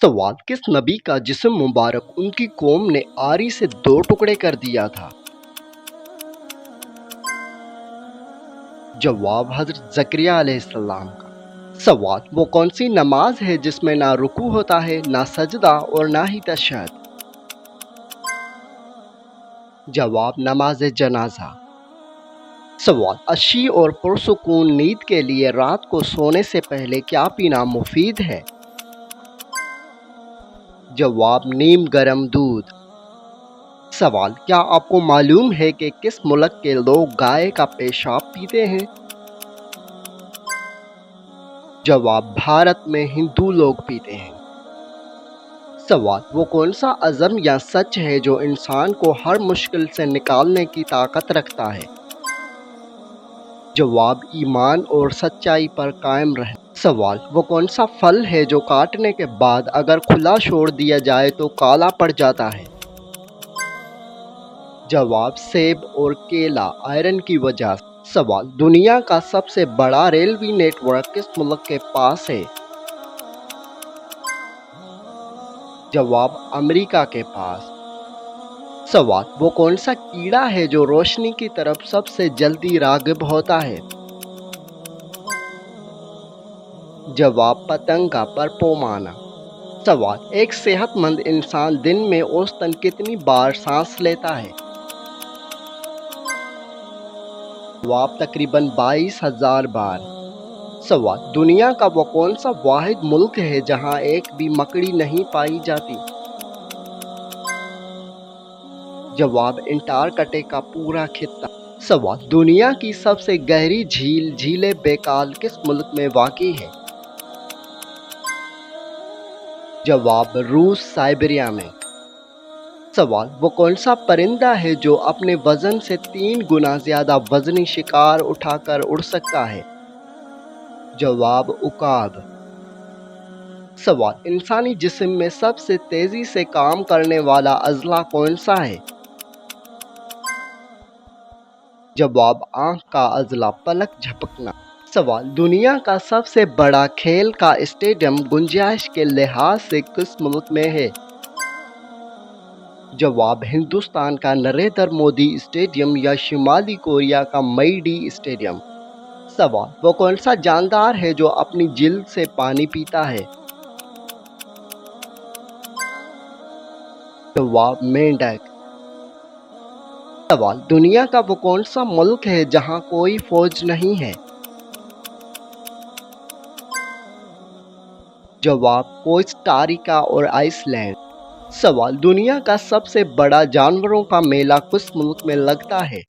सवाल: किस नबी का जिस्म मुबारक उनकी कौम ने आरी से 2 टुकड़े कर दिया था? जवाब: हज़रत ज़करिया अलैहिस्सलाम का। सवाल: वो कौन सी नमाज है जिसमें ना रुकू होता है, ना सजदा और ना ही तशहद? जवाब: नमाज जनाजा। सवाल: अच्छी और पुरसुकून नींद के लिए रात को सोने से पहले क्या पीना मुफीद है? जवाब: नीम गरम दूध। सवाल: क्या आपको मालूम है कि किस मुल्क के लोग गाय का पेशाब पीते हैं? जवाब: भारत में हिंदू लोग पीते हैं। सवाल: वो कौन सा अज़म या सच है जो इंसान को हर मुश्किल से निकालने की ताकत रखता है? जवाब: ईमान और सच्चाई पर कायम रहना। सवाल: वो कौन सा फल है जो काटने के बाद अगर खुला छोड़ दिया जाए तो काला पड़ जाता है? जवाब: सेब और केला आयरन की वजह से। सवाल: दुनिया का सबसे बड़ा रेलवे नेटवर्क किस मुल्क के पास है? जवाब: अमेरिका के पास। सवाल: वो कौन सा कीड़ा है जो रोशनी की तरफ सबसे जल्दी राग़िब होता है? जवाब: पतंगा पर पोमाना। सवाल: एक सेहतमंद इंसान दिन में औसतन कितनी बार सांस लेता है? जवाब: तकरीबन 22,000 बार। सवाल: दुनिया का वो कौन सा वाहिद मुल्क है जहाँ एक भी मकड़ी नहीं पाई जाती? जवाब: अंटार्कटिका का पूरा खित्ता। सवाल: दुनिया की सबसे गहरी झील झीले बेकाल किस मुल्क में वाक़ई है? जवाब: रूस साइबेरिया में। सवाल: वो कौन सा परिंदा है जो अपने वजन से 3 गुना ज़्यादा वजनी शिकार उठाकर उड़ सकता है? जवाब: उकाब। सवाल: इंसानी जिस्म में सबसे तेज़ी से काम करने वाला अज़ला कौन सा है? जवाब: आँख का अज़ला पलक झपकना। सवाल: दुनिया का सबसे बड़ा खेल का स्टेडियम गुंजाइश के लिहाज से किस मुल्क में है? जवाब: हिंदुस्तान का नरेंद्र मोदी स्टेडियम या शुमाली कोरिया का मई-डी स्टेडियम। सवाल: वो कौन सा जानदार है जो अपनी जिल्द से पानी पीता है? जवाब: मेंढक। सवाल: दुनिया का वो कौन सा मुल्क है जहाँ कोई फौज नहीं है? जवाब: कोस्टारिका और आइसलैंड। सवाल: दुनिया का सबसे बड़ा जानवरों का मेला किस मुल्क में लगता है?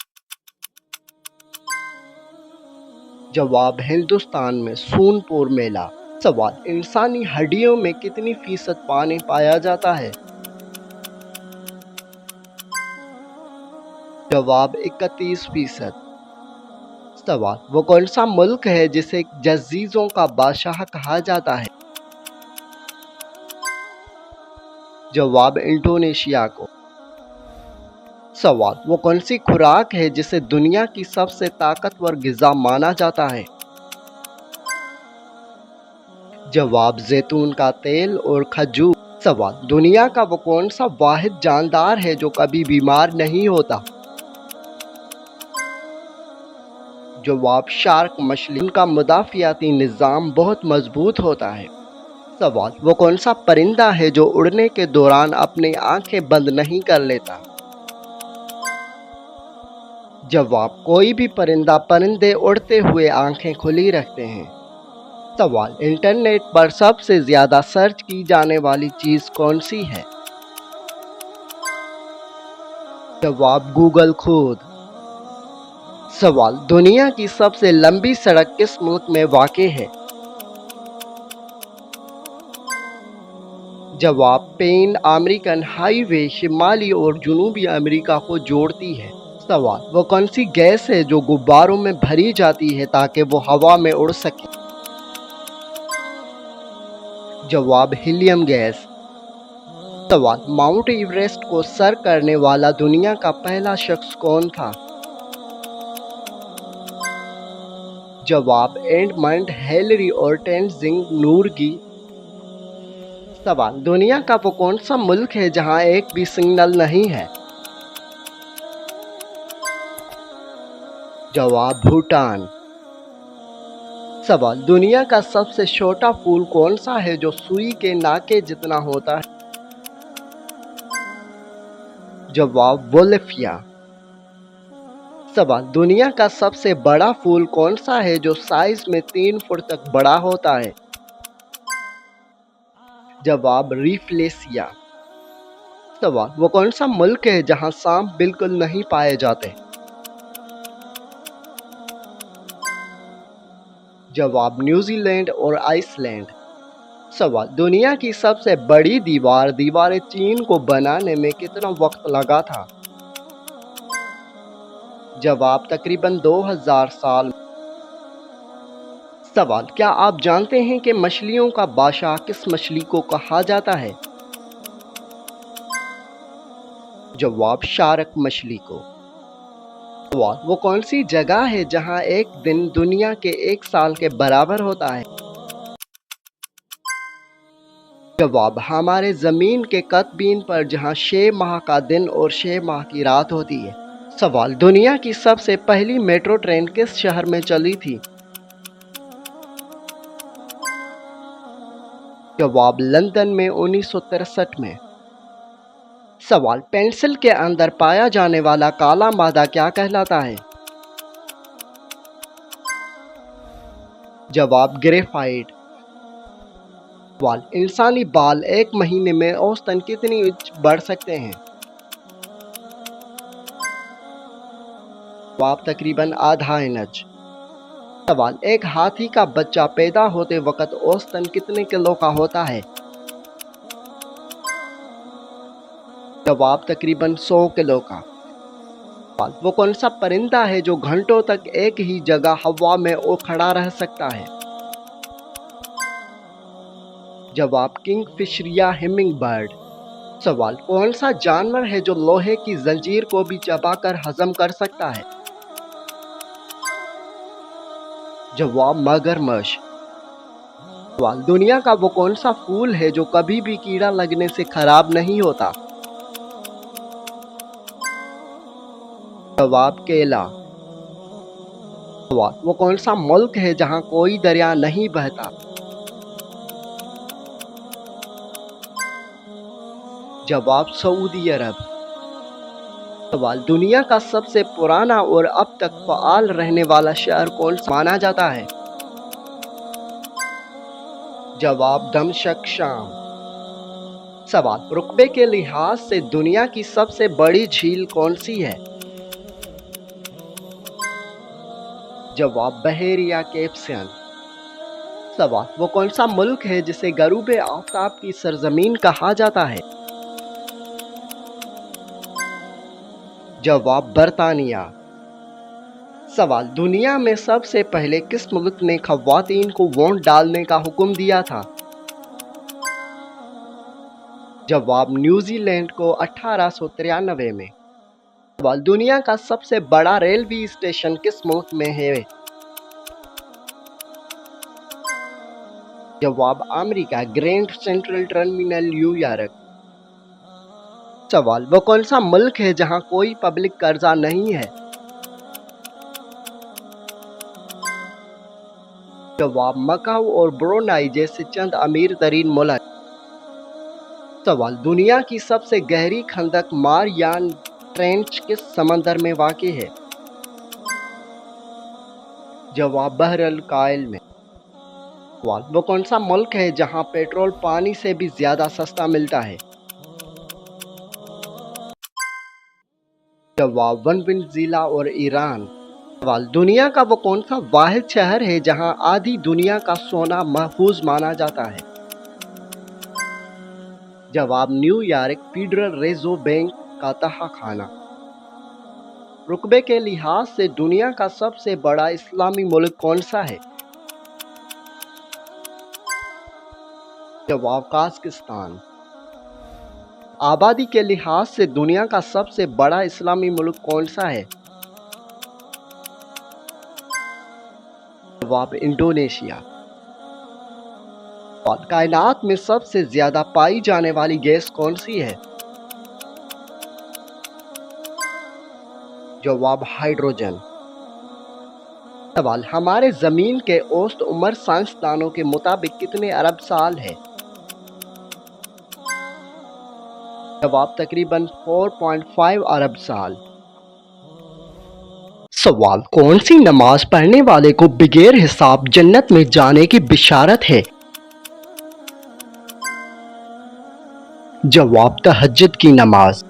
जवाब: हिंदुस्तान में सोनपुर मेला। सवाल: इंसानी हड्डियों में कितनी फीसद पानी पाया जाता है? जवाब: 31%। सवाल: वो कौन सा मुल्क है जिसे जज़ीरों का बादशाह कहा जाता है? जवाब: इंडोनेशिया को। सवाल: वो कौन सी खुराक है जिसे दुनिया की सबसे ताकतवर ग़िज़ा माना जाता है? जवाब: जैतून का तेल और खजूर। सवाल: दुनिया का वो कौन सा वाहिद जानदार है जो कभी बीमार नहीं होता? जवाब: शार्क मछली। उनका मुदाफ़ियाती निज़ाम बहुत मजबूत होता है। सवाल: वो कौन सा परिंदा है जो उड़ने के दौरान अपनी आंखें बंद नहीं कर लेता? जवाब: कोई भी परिंदे उड़ते हुए आंखें खुली रखते हैं। सवाल: इंटरनेट पर सबसे ज़्यादा सर्च की जाने वाली चीज़ कौन सी है? जवाब: गूगल खुद। सवाल: दुनिया की सबसे लंबी सड़क किस मुल्क में वाक़ई है? जवाब: पैन अमेरिकन हाईवे शिमाली और जनूबी अमेरिका को जोड़ती है। सवाल: वो कौन सी गैस है जो गुब्बारों में भरी जाती है ताकि वो हवा में उड़ सके? जवाब: हीलियम गैस। सवाल: माउंट एवरेस्ट को सर करने वाला दुनिया का पहला शख्स कौन था? जवाब: एडमंड हिलरी और तेनजिंग नोर्गे। सवाल, दुनिया का वो कौन सा मुल्क है जहां एक भी सिग्नल नहीं है? जवाब, भूटान। सवाल, दुनिया का सबसे छोटा फूल कौन सा है जो सुई के नाके जितना होता है? जवाब, वोल्फिया। सवाल, दुनिया का सबसे बड़ा फूल कौन सा है जो साइज में 3 फुट तक बड़ा होता है? जवाब, रीफ्लेसिया। सवाल, वो कौन सा मुल्क है जहां सांप बिल्कुल नहीं पाए जाते? जवाब, न्यूजीलैंड और आइसलैंड। सवाल, दुनिया की सबसे बड़ी दीवार चीन को बनाने में कितना वक्त लगा था? जवाब, तकरीबन 2000 साल। सवाल, क्या आप जानते हैं कि मछलियों का बादशाह किस मछली को कहा जाता है? जवाब, शार्क मछली को। सवाल, वो कौन सी जगह है जहां एक दिन दुनिया के 1 साल के बराबर होता है? जवाब, हमारे ज़मीन के कतबीन पर जहां 6 माह का दिन और 6 माह की रात होती है। सवाल, दुनिया की सबसे पहली मेट्रो ट्रेन किस शहर में चली थी? जवाब, लंदन में 1963 में। सवाल, पेंसिल के अंदर पाया जाने वाला काला मादा क्या कहलाता है? जवाब, ग्रेफाइट। सवाल, इंसानी बाल 1 महीने में औसतन कितनी इंच बढ़ सकते हैं? जवाब, तकरीबन आधा इंच। सवाल, एक हाथी का बच्चा पैदा होते वक्त औसतन कितने किलो का होता है? जवाब, तकरीबन 100 किलो का। सवाल, वो कौन सा परिंदा है जो घंटों तक एक ही जगह हवा में खड़ा रह सकता है? जवाब, किंगफिशर या हिमिंग बर्ड। सवाल, कौन सा जानवर है जो लोहे की जंजीर को भी चबाकर हजम कर सकता है? जवाब, मगरमच्छ। सवाल, दुनिया का वो कौन सा फूल है जो कभी भी कीड़ा लगने से खराब नहीं होता? जवाब, केला। सवाल, वो कौन सा मुल्क है जहां कोई दरिया नहीं बहता? जवाब, सऊदी अरब। सवाल, दुनिया का सबसे पुराना और अब तक फ़आल रहने वाला शहर कौन सा माना जाता है? जवाब, दमशक, शाम। सवाल, रुकबे के लिहाज से दुनिया की सबसे बड़ी झील कौन सी है? जवाब, बहेरिया कैप्सियन। सवाल, वो कौन सा मुल्क है जिसे गरूब आफ़ताब की सरजमीन कहा जाता है? जवाब, बरतानिया। सवाल, दुनिया में सबसे पहले किस मुल्क ने ख़वातीन को वोट डालने का हुक्म दिया था? जवाब, न्यूजीलैंड को 1893 में। सवाल, दुनिया का सबसे बड़ा रेलवे स्टेशन किस मुल्क में है? जवाब, America, grand central terminal, New York. सवाल, वो कौन सा मुल्क है जहां कोई पब्लिक कर्जा नहीं है? जवाब, मकाऊ और ब्रुनेई जैसे चंद अमीर तरीन मुल्क। सवाल, दुनिया की सबसे गहरी खंदक मारियान ट्रेंच किस समंदर में वाक़ है? जवाब, बहर अल कायल में। सवाल, वो कौन सा मुल्क है जहां पेट्रोल पानी से भी ज़्यादा सस्ता मिलता है? जवाब, वेनेज़ुएला और ईरान। सवाल, दुनिया का वो कौन सा वाहिद शहर है जहां आधी दुनिया का सोना महफूज माना जाता है? जवाब, न्यूयॉर्क, फेडरल रिजर्व बैंक का तहखाना। रुकबे के लिहाज से दुनिया का सबसे बड़ा इस्लामी मुल्क कौन सा है? जवाब, कजाकिस्तान। आबादी के लिहाज से दुनिया का सबसे बड़ा इस्लामी मुल्क कौन सा है? जवाब, इंडोनेशिया। اور کائنات میں سب سے زیادہ پائی جانے والی گیس کون سی ہے؟ جواب ہائیڈروجن۔ سوال، ہمارے زمین کے اوسط عمر سائنسدانوں کے مطابق کتنے ارب سال ہے؟ جواب تقریباً 4.5 ارب سال۔ سوال، کون سی نماز پڑھنے والے کو بغیر حساب جنت میں جانے کی بشارت ہے؟ جواب تہجد کی نماز۔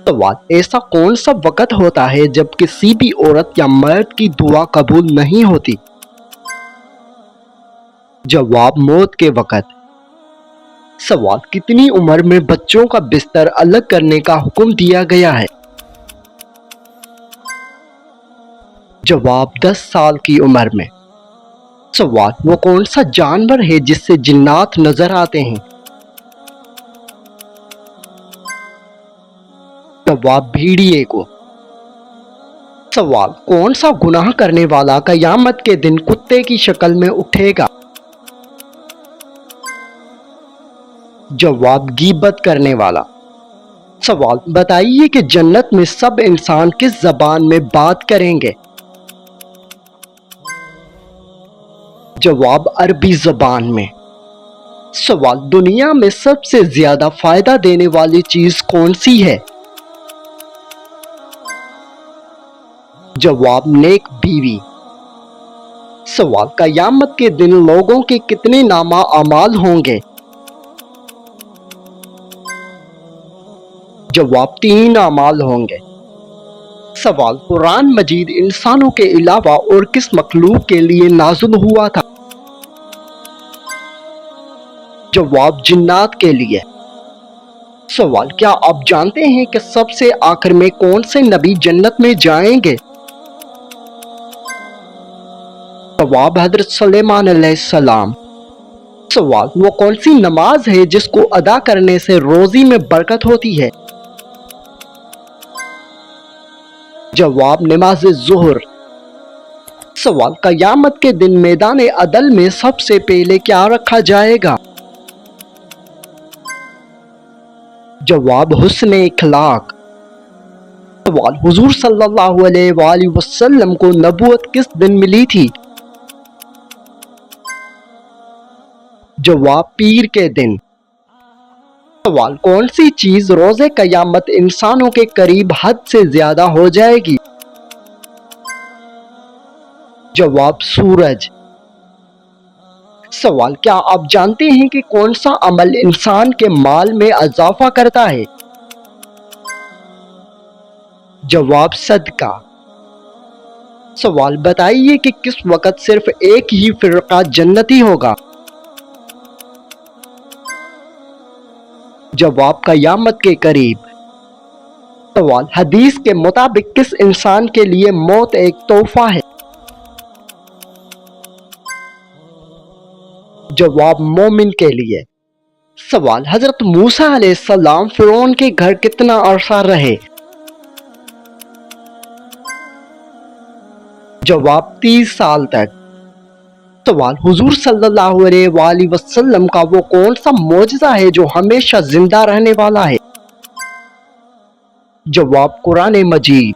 سوال، ایسا کون سا وقت ہوتا ہے جب کسی بھی عورت یا مرد کی دعا قبول نہیں ہوتی؟ جواب موت کے وقت۔ سوال، کتنی عمر میں بچوں کا بستر الگ کرنے کا حکم دیا گیا ہے؟ جواب 10 سال کی عمر میں۔ سوال، وہ کون سا جانور ہے جس سے جنات نظر آتے ہیں؟ جواب بھیڑیے کو۔ سوال، کون سا گناہ کرنے والا قیامت کے دن کتے کی شکل میں اٹھے گا؟ جواب غیبت کرنے والا۔ سوال، بتائیے کہ جنت میں سب انسان کس زبان میں بات کریں گے؟ جواب عربی زبان میں۔ سوال، دنیا میں سب سے زیادہ فائدہ دینے والی چیز کون سی ہے؟ جواب نیک بیوی۔ سوال، قیامت کے دن لوگوں کے کتنے نامہ اعمال ہوں گے؟ جواب 3 اعمال ہوں گے۔ سوال، قرآن مجید انسانوں کے علاوہ اور کس مخلوق کے لیے نازل ہوا تھا؟ جواب جنات کے لیے۔ سوال، کیا آپ جانتے ہیں کہ سب سے آخر میں کون سے نبی جنت میں جائیں گے؟ جواب حضرت سلیمان علیہ السلام۔ سوال، وہ کون سی نماز ہے جس کو ادا کرنے سے روزی میں برکت ہوتی ہے؟ جواب نماز ظہر۔ سوال، قیامت کے دن میدان عدل میں سب سے پہلے کیا رکھا جائے گا؟ جواب حسن اخلاق۔ سوال، حضور صلی اللہ علیہ وآلہ وسلم کو نبوت کس دن ملی تھی؟ جواب پیر کے دن۔ سوال، کون سی چیز روز قیامت انسانوں کے قریب حد سے زیادہ ہو جائے گی؟ جواب سورج۔ سوال، کیا آپ جانتے ہیں کہ کون سا عمل انسان کے مال میں اضافہ کرتا ہے؟ جواب صدقہ۔ سوال، بتائیے کہ کس وقت صرف ایک ہی فرقہ جنتی ہوگا؟ جواب قیامت کے قریب۔ سوال، حدیث کے مطابق کس انسان کے لیے موت ایک تحفہ ہے؟ جواب مومن کے لیے۔ سوال، حضرت موسیٰ علیہ السلام فرعون کے گھر کتنا عرصہ رہے؟ جواب 30 سال تک۔ سوال، حضور صلی اللہ علیہ وآلہ وسلم کا وہ کون سا معجزہ ہے جو ہمیشہ زندہ رہنے والا ہے؟ جواب قرآن مجید۔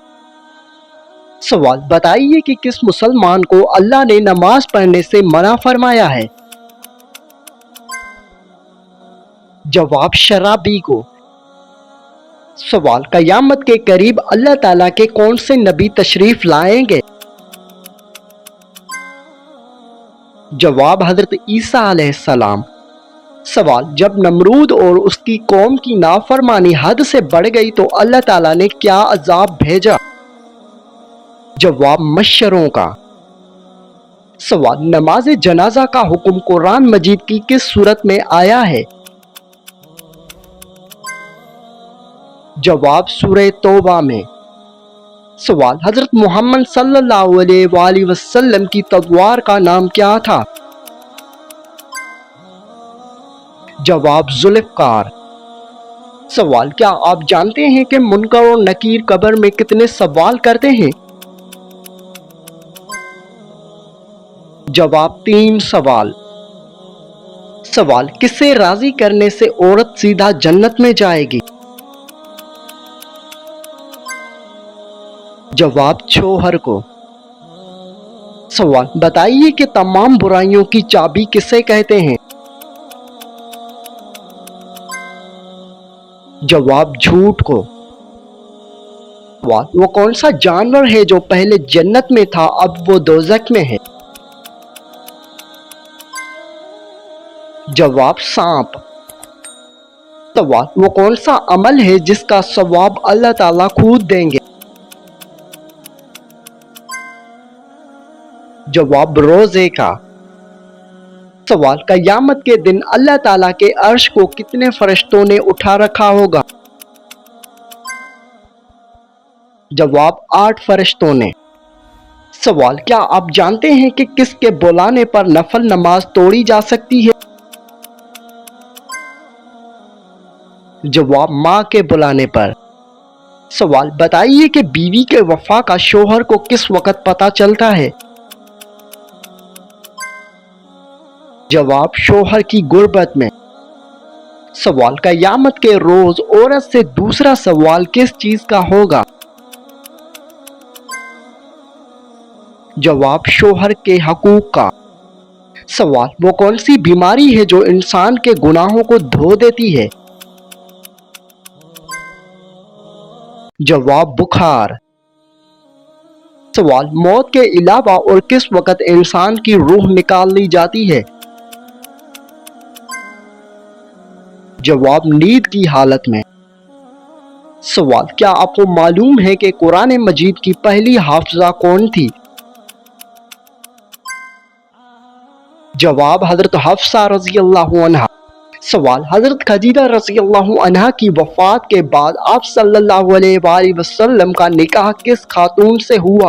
سوال، بتائیے کہ کس مسلمان کو اللہ نے نماز پڑھنے سے منع فرمایا ہے؟ جواب شرابی کو۔ سوال، قیامت کے قریب اللہ تعالیٰ کے کون سے نبی تشریف لائیں گے؟ جواب حضرت عیسیٰ علیہ السلام۔ سوال، جب نمرود اور اس کی قوم کی نافرمانی حد سے بڑھ گئی تو اللہ تعالیٰ نے کیا عذاب بھیجا؟ جواب مچھروں کا۔ سوال، نماز جنازہ کا حکم قرآن مجید کی کس صورت میں آیا ہے؟ جواب سورہ توبہ میں۔ سوال، حضرت محمد صلی اللہ علیہ وآلہ وسلم کی تلوار کا نام کیا تھا؟ جواب ذوالفقار۔ سوال، کیا آپ جانتے ہیں کہ منکر و نکیر قبر میں کتنے سوال کرتے ہیں؟ جواب 3 سوال۔ سوال، کسے راضی کرنے سے عورت سیدھا جنت میں جائے گی؟ جواب، شوہر کو۔ سوال، بتائیے کہ تمام برائیوں کی چابی کسے کہتے ہیں؟ جواب، جھوٹ کو۔ سوال، وہ کون سا جانور ہے جو پہلے جنت میں تھا اب وہ دوزخ میں ہے؟ جواب، سانپ۔ سوال، وہ کون سا عمل ہے جس کا ثواب اللہ تعالیٰ خود دیں گے؟ جواب، روزے کا۔ سوال، قیامت کے دن اللہ تعالیٰ کے عرش کو کتنے فرشتوں نے اٹھا رکھا ہوگا؟ جواب، 8 فرشتوں نے۔ سوال، کیا آپ جانتے ہیں کہ کس کے بلانے پر نفل نماز توڑی جا سکتی ہے؟ جواب، ماں کے بلانے پر۔ سوال، بتائیے کہ بیوی کے وفا کا شوہر کو کس وقت پتہ چلتا ہے؟ جواب، شوہر کی غربت میں۔ سوال، قیامت کے روز عورت سے دوسرا سوال کس چیز کا ہوگا؟ جواب، شوہر کے حقوق کا۔ سوال، وہ کون سی بیماری ہے جو انسان کے گناہوں کو دھو دیتی ہے؟ جواب، بخار۔ سوال، موت کے علاوہ اور کس وقت انسان کی روح نکال لی جاتی ہے؟ جواب، نیند کی حالت میں۔ سوال، کیا آپ کو معلوم ہے کہ قرآن مجید کی پہلی حافظہ کون تھی؟ جواب، حضرت حفصہ رضی اللہ عنہا۔ سوال، حضرت خدیجہ رضی اللہ عنہا کی وفات کے بعد آپ صلی اللہ علیہ وآلہ وسلم کا نکاح کس خاتون سے ہوا؟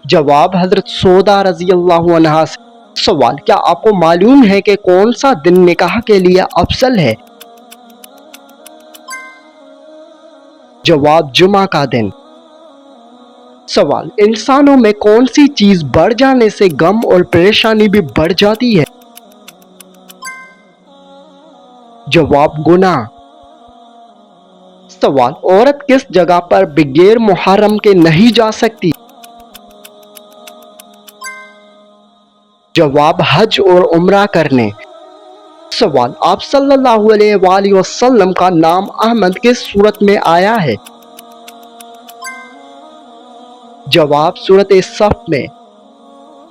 جواب، حضرت سودا رضی اللہ عنہا سے۔ سوال، کیا آپ کو معلوم ہے کہ کون سا دن نکاح کے لیے افضل ہے؟ جواب، جمعہ کا دن۔ سوال، انسانوں میں کون سی چیز بڑھ جانے سے غم اور پریشانی بھی بڑھ جاتی ہے؟ جواب، گناہ۔ سوال، عورت کس جگہ پر بغیر محرم کے نہیں جا سکتی؟ جواب، حج اور عمرہ کرنے۔ سوال، آپ صلی اللہ علیہ وآلہ وسلم کا نام احمد کس سورت میں آیا ہے؟ جواب، سورۃ صف میں۔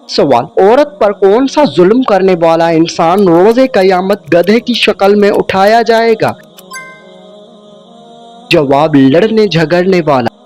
سوال، عورت پر کون سا ظلم کرنے والا انسان روز قیامت گدھے کی شکل میں اٹھایا جائے گا؟ جواب، لڑنے جھگڑنے والا۔